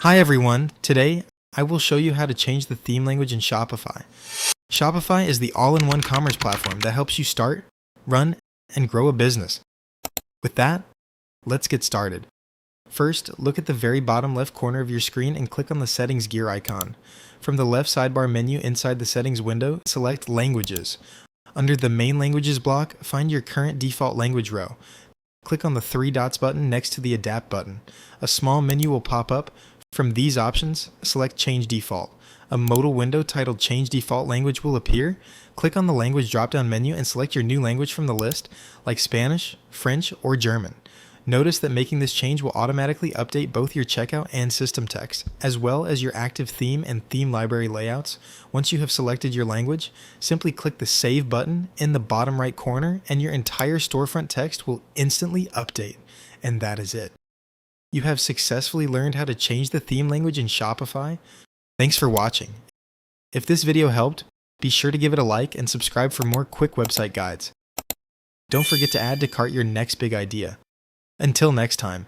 Hi everyone, today I will show you how to change the theme language in Shopify. Shopify is the all-in-one commerce platform that helps you start, run, and grow a business. With that, let's get started. First, look at the very bottom left corner of your screen and click on the settings gear icon. From the left sidebar menu inside the settings window, select Languages. Under the Main Languages block, find your current default language row. Click on the three dots button next to the Adapt button. A small menu will pop up. From these options, select Change Default. A modal window titled Change Default Language will appear. Click on the language drop-down menu and select your new language from the list, like Spanish, French, or German. Notice that making this change will automatically update both your checkout and system text, as well as your active theme and theme library layouts. Once you have selected your language, simply click the Save button in the bottom right corner and your entire storefront text will instantly update. And that is it. You have successfully learned how to change the theme language in Shopify. Thanks for watching. If this video helped, be sure to give it a like and subscribe for more quick website guides. Don't forget to add to cart your next big idea. Until next time.